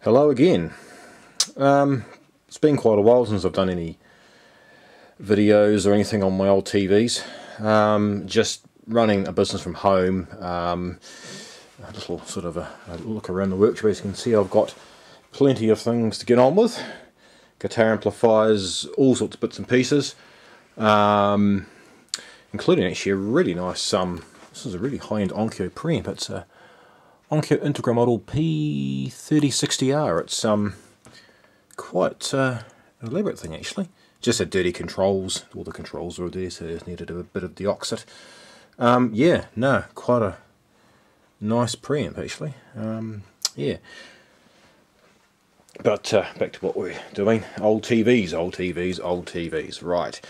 Hello again. It's been quite a while since I've done any videos or anything on my old TVs. Just running a business from home. A little sort of a look around the workshop. As you can see, I've got plenty of things to get on with. Guitar amplifiers, all sorts of bits and pieces, including actually a really nice this is a really high-end Onkyo preamp. It's a Onkyo Integra model P3060R. It's quite an elaborate thing actually. Just had dirty controls. All the controls were there, so it needed a bit of deoxit. Yeah, no, quite a nice preamp actually. Yeah. But back to what we're doing. Old TVs. Right.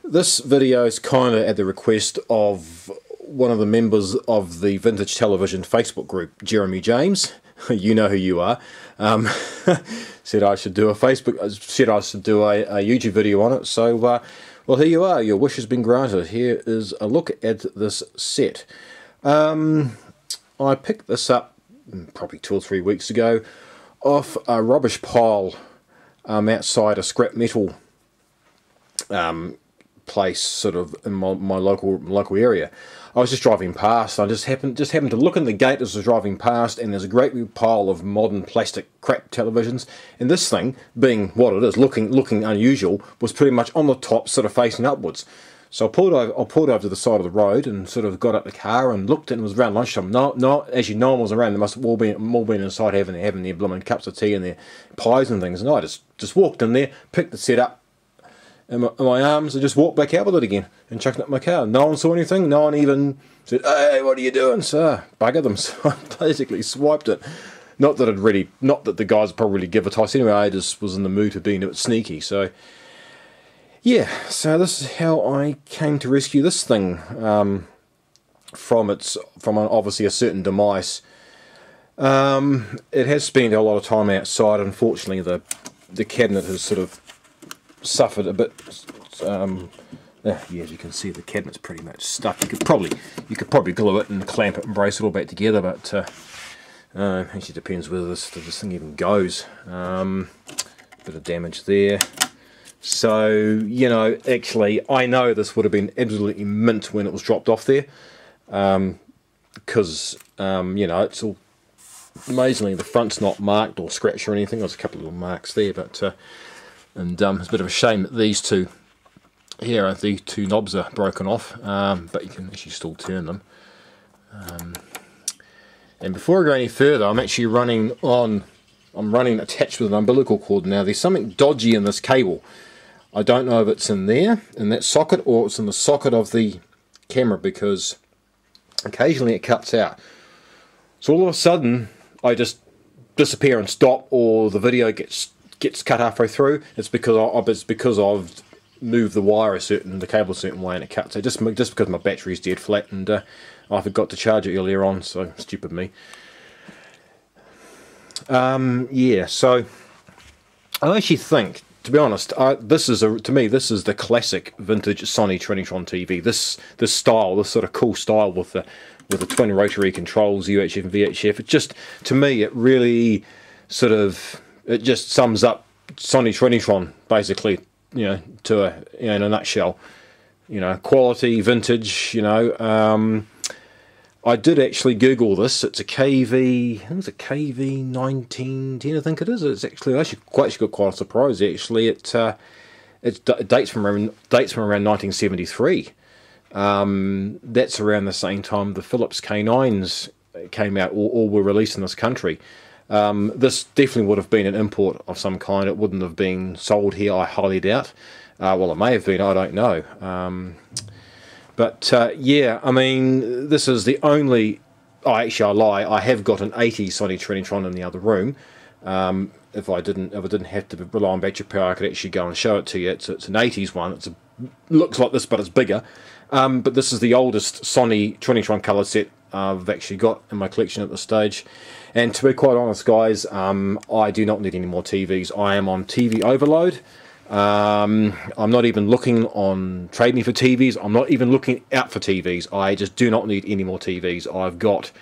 This video is kind of at the request of one of the members of the Vintage Television Facebook group, Jeremy James. You know who you are. Said I should do a YouTube video on it. So, well, here you are. Your wish has been granted. Here is a look at this set. I picked this up probably 2 or 3 weeks ago off a rubbish pile outside a scrap metal place, sort of in my local area. I was just driving past. I just happened to look in the gate as I was driving past, and there's a great big pile of modern plastic crap televisions. And this thing, being what it is, looking unusual, was pretty much on the top, sort of facing upwards. So I pulled over to the side of the road and sort of got out the car and looked, and it was around lunchtime. No, actually no one was around. They must have all been inside having their blooming cups of tea and their pies and things. And I just walked in there, picked the set up in my arms, and just walked back out with it again and chucked it in my car. No one saw anything. No one even said, "Hey, what are you doing?" So bugger them. So I basically swiped it. Not that the guys probably give a toss anyway. I just was in the mood of being a bit sneaky. So yeah, so this is how I came to rescue this thing from obviously a certain demise. It has spent a lot of time outside. Unfortunately, the cabinet has sort of suffered a bit. Yeah, as you can see, the cabinet's pretty much stuck. You could probably glue it and clamp it and brace it all back together, but actually depends whether this thing even goes. Bit of damage there. So, you know, actually, I know this would have been absolutely mint when it was dropped off there, because you know, it's all amazingly, the front's not marked or scratched or anything. There's a couple of little marks there, but it's a bit of a shame that these two here, the two knobs are broken off, but you can actually still turn them. And before I go any further, I'm actually running attached with an umbilical cord now. There's something dodgy in this cable. I don't know if it's in there, in that socket, or it's in the socket of the camera, because occasionally it cuts out. So all of a sudden, I just disappear and stop, or the video gets cut halfway through. It's because I've moved the cable a certain way and it cuts. So just because my battery's dead flat, and I forgot to charge it earlier on, so stupid me. Yeah, so I actually think, to be honest, to me this is the classic vintage Sony Trinitron TV. This style, this sort of cool style with the twin rotary controls, UHF and VHF. It just, to me, it really sort of, it just sums up Sony Trinitron basically, you know, in a nutshell. You know, quality, vintage. You know, I did actually Google this. It's a KV. I think it's a KV-1310. I think it is. It's actually got quite a surprise. Actually, it dates from around 1973. That's around the same time the Philips K9s came out or were released in this country. This definitely would have been an import of some kind. It wouldn't have been sold here, I highly doubt. Well, it may have been, I don't know. But yeah, I mean, this is the only... Oh, actually, I lie. I have got an 80s Sony Trinitron in the other room. If I didn't have to rely on battery power, I could actually go and show it to you. It's an 80s one. Looks like this, but it's bigger. But this is the oldest Sony Trinitron colour set I've actually got in my collection at this stage. And to be quite honest, guys, I do not need any more TVs. I am on TV overload. I'm not even looking on trading for TVs. I'm not even looking out for TVs. I just do not need any more TVs. I've got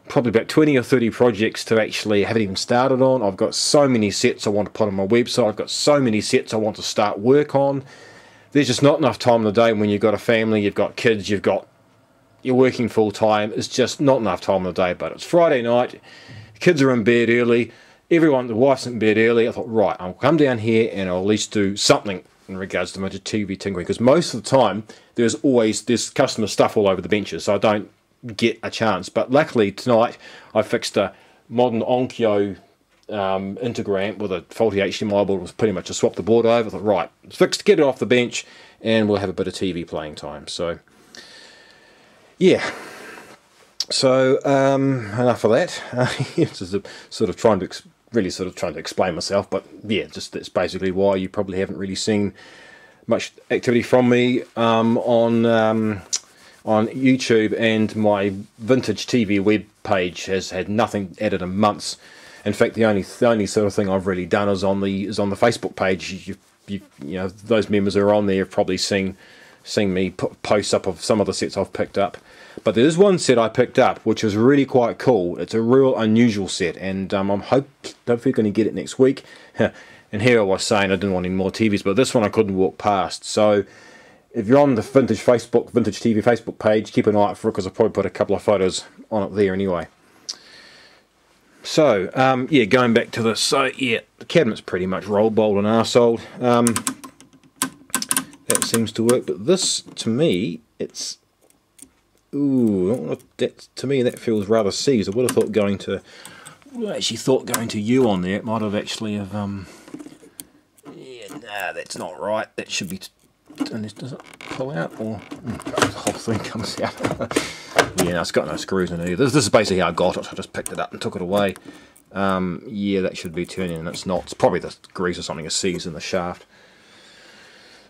probably about 20 or 30 projects to actually haven't even started on. I've got so many sets I want to put on my website. I've got so many sets I want to start work on. There's just not enough time in the day when you've got a family, you've got kids, you're working full time. It's just not enough time in the day. But it's Friday night, kids are in bed early, the wife's in bed early. I thought, right, I'll come down here and I'll at least do something in regards to my TV tinkering, because most of the time there's customer stuff all over the benches, so I don't get a chance. But luckily tonight I fixed a modern Onkyo Intergram with a faulty HDMI board. Was pretty much to swap the board over. I thought, right, it's fixed, get it off the bench, and we'll have a bit of TV playing time. So yeah, so enough of that. It's just sort of trying to explain myself, but yeah, just that's basically why you probably haven't really seen much activity from me on YouTube, and my Vintage TV web page has had nothing added in months. In fact, the only sort of thing I've really done is on the Facebook page. You know, those members who are on there have probably seen me put posts up of some of the sets I've picked up. But there is one set I picked up which is really quite cool. It's a real unusual set, and I'm hopefully going to get it next week. And here I was saying I didn't want any more TVs, but this one I couldn't walk past. So if you're on the Vintage TV Facebook page, keep an eye out for it, because I'll probably put a couple of photos on it there anyway. So yeah, going back to this. So yeah, the cabinet's pretty much rolled, bowled and arseholed. That seems to work, but this, to me, it's... Ooh, to me that feels rather seized. I would have thought going to U on there, it might have actually have, yeah, nah, that's not right. That should be, and this doesn't pull out, or the whole thing comes out. Yeah, no, it's got no screws in it either. This is basically how I got it. I just picked it up and took it away. Yeah, that should be turning, and it's not. It's probably the grease or something is seized in the shaft.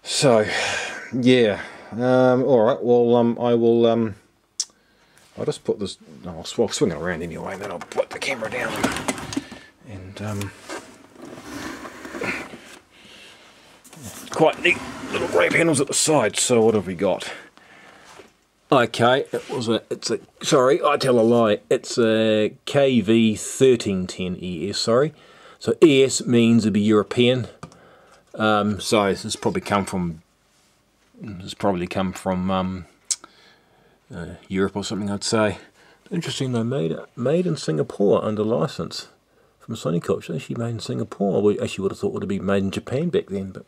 So, yeah. Alright, well, I will, I'll just put this, I'll swing it around anyway, and then I'll put the camera down, and quite neat little grey panels at the side. So what have we got? Okay, sorry, I tell a lie, it's a KV-1310ES, sorry. So ES means it'd be European, so this has probably come from, Europe or something, I'd say. Interesting though, made in Singapore under license from Sony Culture. Actually made in Singapore. We actually would have thought it would have been made in Japan back then, but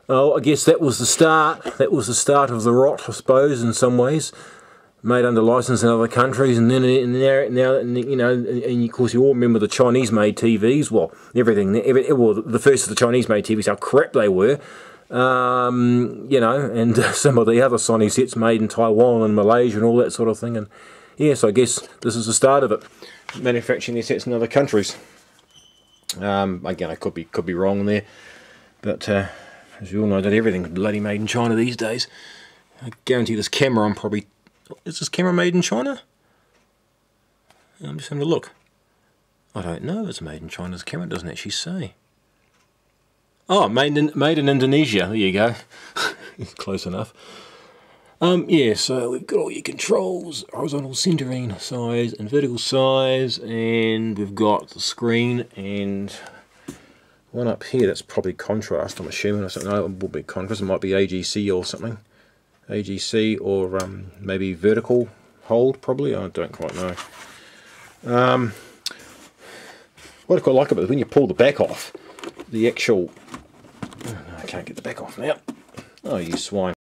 oh, I guess that was the start. That was the start of the rot, I suppose, in some ways. Made under license in other countries, and then now you know, and of course you all remember the Chinese-made TVs. Well, the first of the Chinese-made TVs, how crap they were. You know, and some of the other Sony sets made in Taiwan and Malaysia and all that sort of thing. And yes, I guess this is the start of it, manufacturing these sets in other countries. Again, I could be wrong there, but as you all know, that everything's bloody made in China these days. I guarantee this camera, is this camera made in China? I'm just having a look. I don't know if it's made in China. This camera doesn't actually say. Oh, made in Indonesia. There you go. Close enough. Yeah, so we've got all your controls, horizontal centering size and vertical size, and we've got the screen and one up here that's probably contrast, I'm assuming. I don't know, it will be contrast. It might be AGC or something. AGC or maybe vertical hold, probably. I don't quite know. What I quite like about it is when you pull the back off, the actual... Oh, no, I can't get the back off now. Oh, you swine.